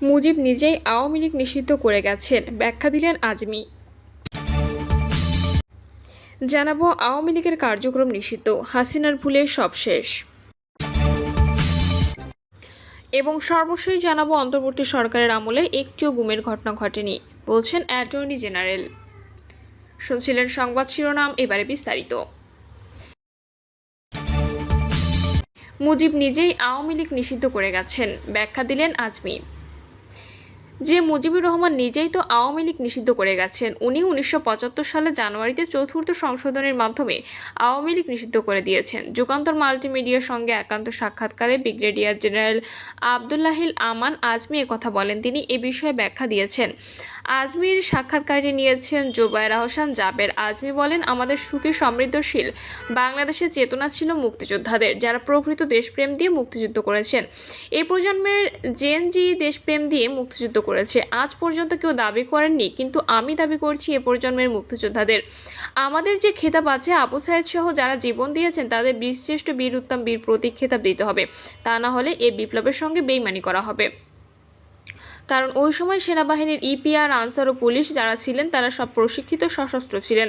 মুজিব নিজেই আওয়ামী লীগ নিষিদ্ধ করে গেছেন, ব্যাখ্যা দিলেন আজমি। জানাবো আওয়ামী লীগের কার্যক্রম নিষিদ্ধ, হাসিনার ভুলে সব শেষ। এবং সর্বশেষ জানাবো অন্তর্বর্তী সরকারের আমলে একটিও গুমের ঘটনা ঘটেনি, বলছেন অ্যাটর্নি জেনারেল। শুনছিলেন সংবাদ শিরোনাম, এবারে বিস্তারিত। মুজিব নিজেই আওয়ামী লীগ নিষিদ্ধ করে গেছেন, ব্যাখ্যা দিলেন আজমি। যে মুজিবুর রহমান নিজেই তো আওয়ামী লীগ নিষিদ্ধ করে গেছেন। উনি 1975 সালে জানুয়ারিতে চতুর্থ সংশোধনের মাধ্যমে আওয়ামী লীগ নিষিদ্ধ করে দিয়েছেন। যুগান্তর মাল্টিমিডিয়ার সঙ্গে একান্ত সাক্ষাৎকারে ব্রিগেডিয়ার জেনারেল আব্দুল্লাহিল আমান আজমি কথা বলেন। তিনি এ বিষয়ে ব্যাখ্যা দিয়েছেন। আজমির সাক্ষাৎকারটি নিয়েছেন জোবায়েরা হোসেন জাবের। আজমি বলেন, আমাদের সুখী সমৃদ্ধশীল বাংলাদেশের চেতনা ছিল মুক্তিযোদ্ধাদের, যারা প্রকৃত দেশপ্রেম দিয়ে মুক্তিযুদ্ধ করেছেন। এই প্রজন্মের জেন জি দেশপ্রেম দিয়ে মুক্তিযুদ্ধ করেছে। আজ পর্যন্ত কেউ দাবি করেননি, কিন্তু আমি দাবি করছি এ প্রজন্মের মুক্তিযোদ্ধাদের। আমাদের যে খেতাব আছে, আবু সাইদ সহ যারা জীবন দিয়েছেন তাদের বীরশ্রেষ্ঠ, বীর উত্তম, বীর প্রতীক খেতাব দিতে হবে। তা না হলে এ বিপ্লবের সঙ্গে বেইমানি করা হবে। কারণ ওই সময় সেনাবাহিনীর ইপিআর, আনসার ও পুলিশ যারা ছিলেন তারা সব প্রশিক্ষিত, সশস্ত্র ছিলেন।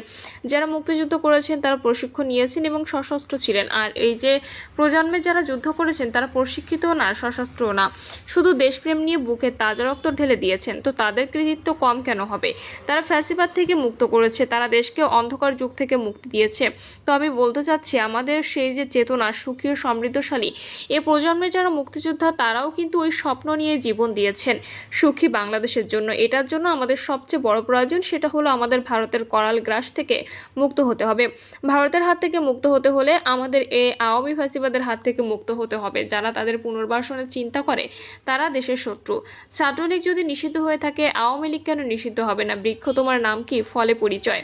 যারা মুক্তিযুদ্ধ করেছেন তারা প্রশিক্ষণ নিয়েছেন এবং সশস্ত্র ছিলেন। আর এই যে প্রজন্মের যারা যুদ্ধ করেছেন তারা প্রশিক্ষিত না, সশস্ত্র না, শুধু দেশপ্রেম নিয়ে বুকে তাজা রক্ত ঢেলে দিয়েছেন। তো তাদের কৃতিত্ব কম কেন হবে? তারা ফ্যাসিবাদ থেকে মুক্ত করেছে, তারা দেশকে অন্ধকার যুগ থেকে মুক্তি দিয়েছে। তো আমি বলতে চাচ্ছি, আমাদের সেই যে চেতনা সুখী ও সমৃদ্ধশালী, এ প্রজন্মের যারা মুক্তিযোদ্ধা তারাও কিন্তু ওই স্বপ্ন নিয়ে জীবন দিয়েছেন সুখী বাংলাদেশের জন্য। এটার জন্য আমাদের সবচেয়ে বড় প্রয়োজন সেটা হলো আমাদের ভারতের করাল গ্রাস থেকে মুক্ত হতে হবে। ভারতের হাত থেকে মুক্ত হতে হলে আমাদের এই আওয়ামী ফ্যাসিবাদের হাত থেকে মুক্ত হতে হবে। যারা তাদের পুনর্বাসনের চিন্তা করে তারা দেশের শত্রু। ছাত্রলীগ যদি নিষিদ্ধ হয়ে থাকে, আওয়ামী লীগ কেন নিষিদ্ধ হবে না? বৃক্ষ তোমার নাম কি, ফলে পরিচয়।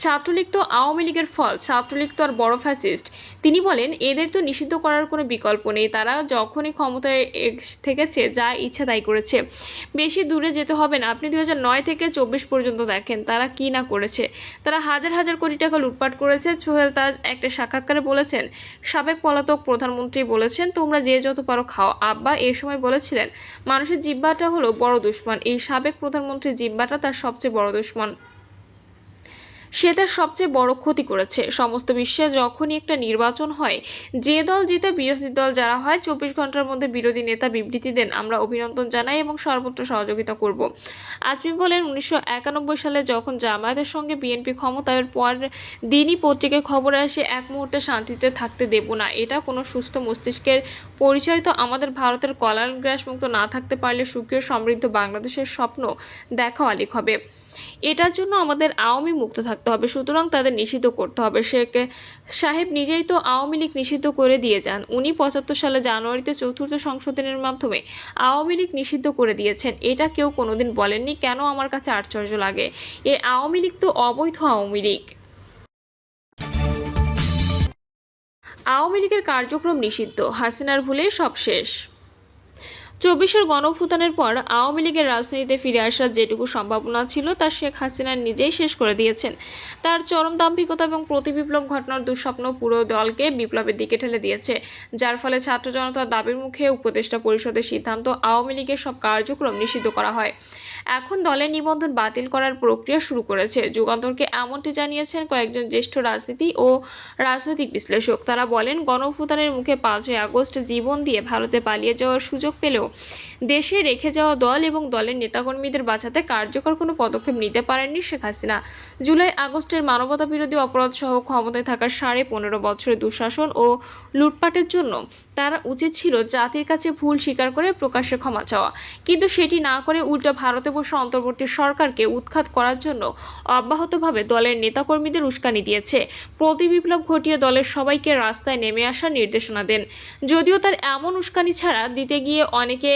ছাত্রলীগ তো আওয়ামী লীগের ফল, ছাত্রলীগ তো আর বড় ফ্যাসিস্ট। তিনি বলেন, এদের তো নিষিদ্ধ করার কোনো বিকল্প নেই। তারা যখনই ক্ষমতায় থেকেছে যা ইচ্ছা তাই করেছে। বেশি দূরে যেতে হবে না, আপনি 2009 থেকে 24 পর্যন্ত দেখেন তারা কি না করেছে। তারা হাজার হাজার কোটি টাকা লুটপাট করেছে। সোহেল তাজ একটা সাক্ষাৎকারে বলেছেন, সাবেক পলাতক প্রধানমন্ত্রী বলেছেন, তোমরা যে যত পারো খাও। আব্বা এই সময় বলেছিলেন, মানুষের জিহ্বাটা হলো বড় দুশমন। এই সাবেক প্রধানমন্ত্রীর জিহ্বাটা তার সবচেয়ে বড় দুশমন। সে তার সবচেয়ে বড় ক্ষতি করেছে। সমস্ত বিশ্বে যখনই একটা নির্বাচন হয়, যে দল জিতে বিরোধী দল যারা হয়, 24 ঘন্টার মধ্যে বিরোধী নেতা বিবৃতি দেন, আমরা অভিনন্দন জানাই এবং সর্বত্র সহযোগিতা করব। আজমি বলেন, 1991 সালে যখন জামায়াতের সঙ্গে বিএনপি ক্ষমতার পর দিনই পত্রিকায় খবর আসে, এক মুহূর্তে শান্তিতে থাকতে দেব না, এটা কোনো সুস্থ মস্তিষ্কের পরিচয়। তো আমাদের ভারতের কলার গ্রাস মুক্ত না থাকতে পারলে সুখী ও সমৃদ্ধ বাংলাদেশের স্বপ্ন দেখা অলীক হবে। এটার জন্য আমাদের আওয়ামী মুক্ত থাকতে হবে, সুতরাং তাদের নিষিদ্ধ করতে হবে। শেখ সাহেব নিজেই তো আওয়ামী লীগ নিষিদ্ধ করে দিয়ে যান। উনি 75 সালে জানুয়ারিতে চতুর্থ সংশোধনের মাধ্যমে আওয়ামী লীগ নিষিদ্ধ করে দিয়েছেন। এটা কেউ কোনোদিন বলেননি, কেন আমার কাছে আশ্চর্য লাগে। এই আওয়ামী লীগ তো অবৈধ আওয়ামী লীগ। আওয়ামী লীগের কার্যক্রম নিষিদ্ধ, হাসিনার ভুলে সব শেষ। 24-এর গণঅভ্যুত্থানের পর আওয়ামী লীগের রাজনীতিতে ফিরে আসার যেটুকু সম্ভাবনা ছিল তা শেখ হাসিনা নিজেই শেষ করে দিয়েছেন। তার চরম দাম্ভিকতা এবং প্রতিবিপ্লব ঘটনার দুঃস্বপ্ন পুরো দলকে বিপ্লবের দিকে ঠেলে দিয়েছে, যার ফলে ছাত্র জনতার দাবির মুখে উপদেষ্টা পরিষদের সিদ্ধান্ত আওয়ামী লীগের সব কার্যক্রম নিষিদ্ধ করা হয়। এখন দলের নিবন্ধন বাতিল করার প্রক্রিয়া শুরু করেছে। যুগান্তরকে এমনটি জানিয়েছেন কয়েকজন জ্যেষ্ঠ রাজনীতি ও রাজনৈতিক বিশ্লেষক। তারা বলেন, গণঅভ্যুত্থানের মুখে 5ই আগস্ট জীবন দিয়ে ভারতে পালিয়ে যাওয়ার সুযোগ পেলেও দেশে রেখে যাওয়া দল এবং দলের নেতাকর্মীদের বাঁচাতে কার্যকর কোনো পদক্ষেপ নিতে পারেননি শেখ হাসিনা। জুলাই আগস্টের মানবতা বিরোধী অপরাধ সহ ক্ষমতায় থাকার 15.5 বছরের দুঃশাসন ও লুটপাটের জন্য তারা উচিত ছিল জাতির কাছে ভুল স্বীকার করে প্রকাশ্যে ক্ষমা চাওয়া, কিন্তু সেটি না করে উল্টো ভারতে বসে অন্তর্বর্তী সরকারকে উৎখাত করার জন্য অব্যাহতভাবে দলের নেতাকর্মীদের উস্কানি দিয়েছে। প্রতিবিপ্লব ঘটিয়ে দলের সবাইকে রাস্তায় নেমে আসার নির্দেশনা দেন। যদিও তার এমন উস্কানি ছাড়া দিতে গিয়ে অনেকে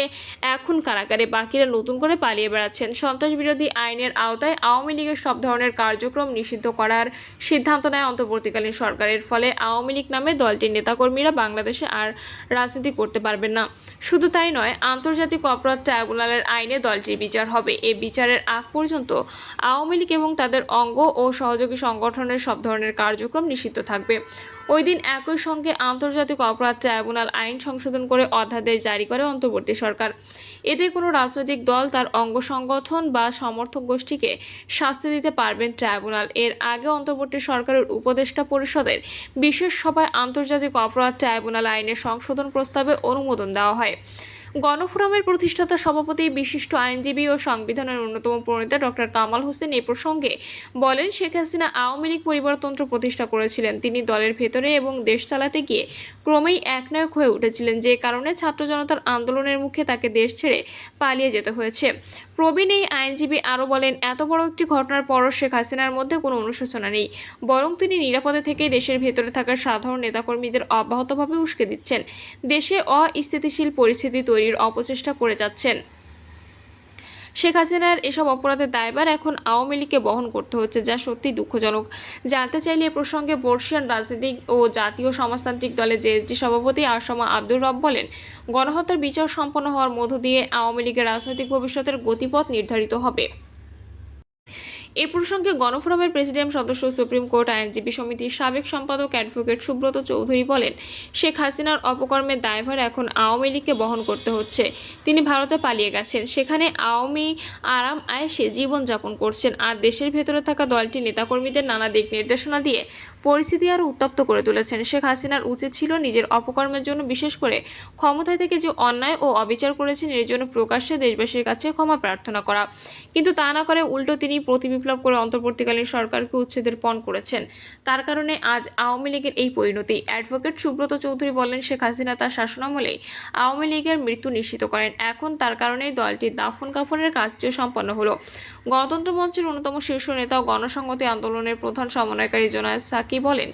এখন কারাগারে, বাকিরা নতুন করে পালিয়ে বেড়াচ্ছেন। সন্ত্রাস বিরোধী আইনের আওতায় আওয়ামী লীগের সব ধরনের কার্যক্রম নিষিদ্ধ করার সিদ্ধান্ত নেয় অন্তর্বর্তীকালীন সরকারের। ফলে আওয়ামী লীগ নামে দলটির নেতাকর্মীরা বাংলাদেশে আর রাজনীতি করতে পারবেন না। শুধু তাই নয়, আন্তর্জাতিক অপরাধ ট্রাইব্যুনালের আইনে দলটির বিচার হবে। এই বিচারের আগ পর্যন্ত আওয়ামী লীগ এবং তাদের অঙ্গ ও সহযোগী সংগঠনের সব ধরনের কার্যক্রম নিষিদ্ধ থাকবে। ওই দিন একই সঙ্গে আন্তর্জাতিক অপরাধ ট্রাইব্যুনাল আইন সংশোধন করে অধ্যাদেশ জারি করে অন্তর্বর্তী সরকার। এতে কোনো রাজনৈতিক দল তার অঙ্গ সংগঠন বা সমর্থক গোষ্ঠীকে শাস্তি দিতে পারবেন ট্রাইব্যুনাল। এর আগে অন্তর্বর্তী সরকারের উপদেষ্টা পরিষদের বিশেষ সভায় আন্তর্জাতিক অপরাধ ট্রাইব্যুনাল আইনের সংশোধন প্রস্তাবে অনুমোদন দেওয়া হয়। গণফোরামের প্রতিষ্ঠাতা সভাপতি, বিশিষ্ট আইনজীবী ও সংবিধানের অন্যতম প্রণেতা ডক্টর কামাল হোসেন এ প্রসঙ্গে বলেন, শেখ হাসিনা আওয়ামী লীগ পরিবারতন্ত্র প্রতিষ্ঠা করেছিলেন। তিনি দলের ভেতরে এবং দেশ চালাতে গিয়ে ক্রমেই একনায়ক হয়ে উঠেছিলেন, যে কারণে ছাত্র জনতার আন্দোলনের মুখে তাকে দেশ ছেড়ে পালিয়ে যেতে হয়েছে। প্রবীণ এই আইনজীবী আরও বলেন, এত বড় একটি ঘটনার পরও শেখ হাসিনার মধ্যে কোনো অনুশোচনা নেই, বরং তিনি নিরাপদে থেকেই দেশের ভেতরে থাকা সাধারণ নেতাকর্মীদের অব্যাহতভাবে উস্কে দিচ্ছেন, দেশে অস্থিতিশীল পরিস্থিতি তৈরির অপচেষ্টা করে যাচ্ছেন। শেখ হাসিনার এসব অপরাধের দায়ভার এখন আওয়ামী লীগকে বহন করতে হচ্ছে, যা সত্যিই দুঃখজনক। জানতে চাইলে এ প্রসঙ্গে বর্ষিয়ান রাজনীতিক ও জাতীয় সমাজতান্ত্রিক দলের জেএসডি সভাপতি আসামা আব্দুর রব বলেন, গণহত্যার বিচার সম্পন্ন হওয়ার মধ্য দিয়ে আওয়ামী লীগের রাজনৈতিক ভবিষ্যতের গতিপথ নির্ধারিত হবে। এ প্রসঙ্গে গণফোরামের প্রেসিডিয়াম সদস্য, সুপ্রিম কোর্ট আইনজীবী সমিতির সাবেক সম্পাদক অ্যাডভোকেট সুব্রত চৌধুরী বলেন, শেখ হাসিনার অপকর্মের দায়ভার এখন আওয়ামী লীগকে বহন করতে হচ্ছে। তিনি ভারতে পালিয়ে গেছেন, সেখানে আওয়ামী আরাম আয়েশে জীবনযাপন করছেন, আর দেশের ভেতরে থাকা দলটি নেতাকর্মীদের নানা দিক নির্দেশনা দিয়ে পরিস্থিতি আরও উত্তপ্ত করে তুলেছেন। শেখ হাসিনার উচিত ছিল নিজের অপকর্মের জন্য, বিশেষ করে ক্ষমতায় থেকে যে অন্যায় ও অবিচার করেছেন এর জন্য প্রকাশ্যে দেশবাসীর কাছে ক্ষমা প্রার্থনা করা, কিন্তু তা না করে উল্টো তিনি প্রতিবিপ্লব করে অন্তর্বর্তীকালীন সরকারকে উচ্ছেদের পণ করেছেন। তার কারণে আজ আওয়ামী লীগের এই পরিণতি। অ্যাডভোকেট সুব্রত চৌধুরী বলেন, শেখ হাসিনা তার শাসনামলে আওয়ামী লীগের মৃত্যু নিশ্চিত করেন, এখন তার কারণেই দলটির দাফন কাফনের কাজটিও সম্পন্ন হলো। গণতন্ত্র মঞ্চের অন্যতম শীর্ষ নেতা ও গণসংহতি আন্দোলনের প্রধান সমন্বয়কারী জোনায়েদ সাকি বলেন,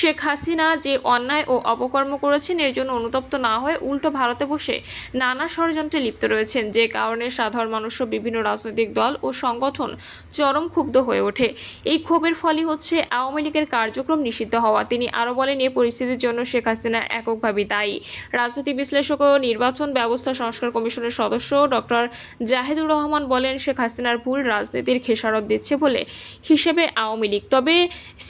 শেখ হাসিনা যে অন্যায় ও অপকর্ম করেছেন এর জন্য অনুতপ্ত না হয়ে উল্টো ভারতে বসে নানা ষড়যন্ত্রে লিপ্ত রয়েছেন, যে কারণে সাধারণ মানুষ, বিভিন্ন রাজনৈতিক দল ও সংগঠন চরম ক্ষুব্ধ হয়ে ওঠে। এই ক্ষোভের ফলই হচ্ছে আওয়ামী লীগের কার্যক্রম নিষিদ্ধ হওয়া। তিনি আরো বলেন, এই পরিস্থিতির জন্য শেখ হাসিনা এককভাবে দায়ী। রাজনৈতিক বিশ্লেষক ও নির্বাচন ব্যবস্থা সংস্কার কমিশনের সদস্য ডক্টর জাহিদুর রহমান বলেন, শেখ হাসিনার ভুল রাজনীতির খেসারত দিচ্ছে বলে হিসেবে আওয়ামী লীগ। তবে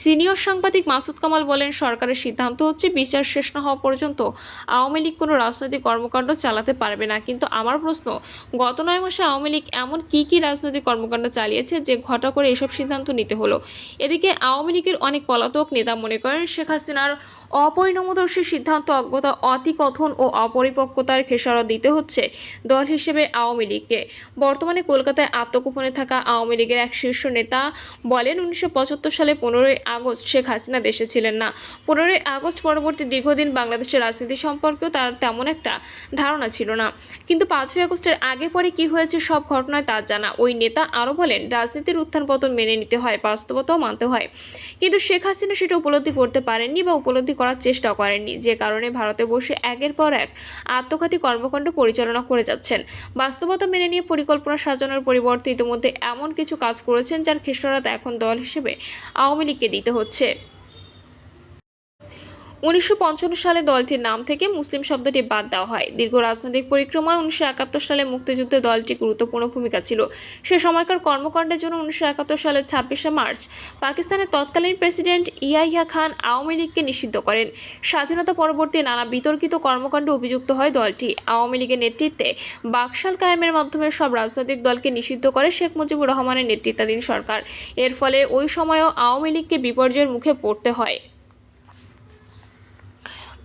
সিনিয়র সাংবাদিক মাসুদ কামাল বলেন, সরকারের সিদ্ধান্ত হচ্ছে বিচার শেষ না হওয়া পর্যন্ত আওয়ামী লীগ কোনো রাজনৈতিক কর্মকাণ্ড চালাতে পারবে না। কিন্তু আমার প্রশ্ন, গত 9 মাসে আওয়ামী লীগ এমন কি রাজনৈতিক কর্মকাণ্ড চালিয়েছে যে ঘটা করে এসব সিদ্ধান্ত নিতে হলো? এদিকে আওয়ামী লীগের অনেক পলাতক নেতা মনে করেন, শেখ হাসিনার অপরিণামদর্শী সিদ্ধান্ত, অজ্ঞতা, অতিকথন ও অপরিপক্কতার খেসারত দিতে হচ্ছে দল হিসেবে আওয়ামী লীগকে। বর্তমানে কলকাতায় আত্মগোপনে থাকা আওয়ামী লীগের এক শীর্ষ নেতা বলেন, 1975 সালে 15ই আগস্ট শেখ হাসিনা দেশে ছিলেন না। 15ই আগস্ট পরবর্তী দীর্ঘদিন বাংলাদেশের রাজনীতি সম্পর্কেও তার তেমন একটা ধারণা ছিল না, কিন্তু 5ই আগস্টের আগে পরে কি হয়েছে সব ঘটনায় তার জানা। ওই নেতা আরো বলেন, রাজনীতির উত্থান পতন মেনে নিতে হয়, বাস্তবতাও মানতে হয়, কিন্তু শেখ হাসিনা সেটা উপলব্ধি করতে পারেননি বা উপলব্ধি করার চেষ্টাও করেননি, যে কারণে ভারতে বসে একের পর এক আত্মঘাতী কর্মকাণ্ড পরিচালনা করে যাচ্ছেন। বাস্তবতা মেনে নিয়ে পরিকল্পনা সাজানোর পরিবর্তে ইতিমধ্যে এমন কিছু কাজ করেছেন যার খেসারত এখন দল হিসেবে আওয়ামী লীগকে দিতে হচ্ছে। 1955 সালে দলটির নাম থেকে মুসলিম শব্দটি বাদ দেওয়া হয়। দীর্ঘ রাজনৈতিক পরিক্রমায় 1971 সালে মুক্তিযুদ্ধে দলটির গুরুত্বপূর্ণ ভূমিকা ছিল। সে সময়কার কর্মকাণ্ডের জন্য 1971 সালের 26শে মার্চ পাকিস্তানের তৎকালীন প্রেসিডেন্ট ইয়াহিয়া খান আওয়ামী লীগকে নিষিদ্ধ করেন। স্বাধীনতা পরবর্তী নানা বিতর্কিত কর্মকাণ্ডে অভিযুক্ত হয় দলটি। আওয়ামী লীগের নেতৃত্বে বাকশাল কায়েমের মাধ্যমে সব রাজনৈতিক দলকে নিষিদ্ধ করে শেখ মুজিবুর রহমানের নেতৃত্বাধীন সরকার। এর ফলে ওই সময়ও আওয়ামী লীগকে বিপর্যয়ের মুখে পড়তে হয়।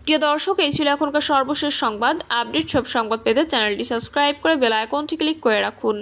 প্রিয় দর্শক, এই ছিল এখনকার সর্বশেষ সংবাদ। আপডেট সব সংবাদ পেতে চ্যানেলটি সাবস্ক্রাইব করে বেল আইকনটি ক্লিক করে রাখুন।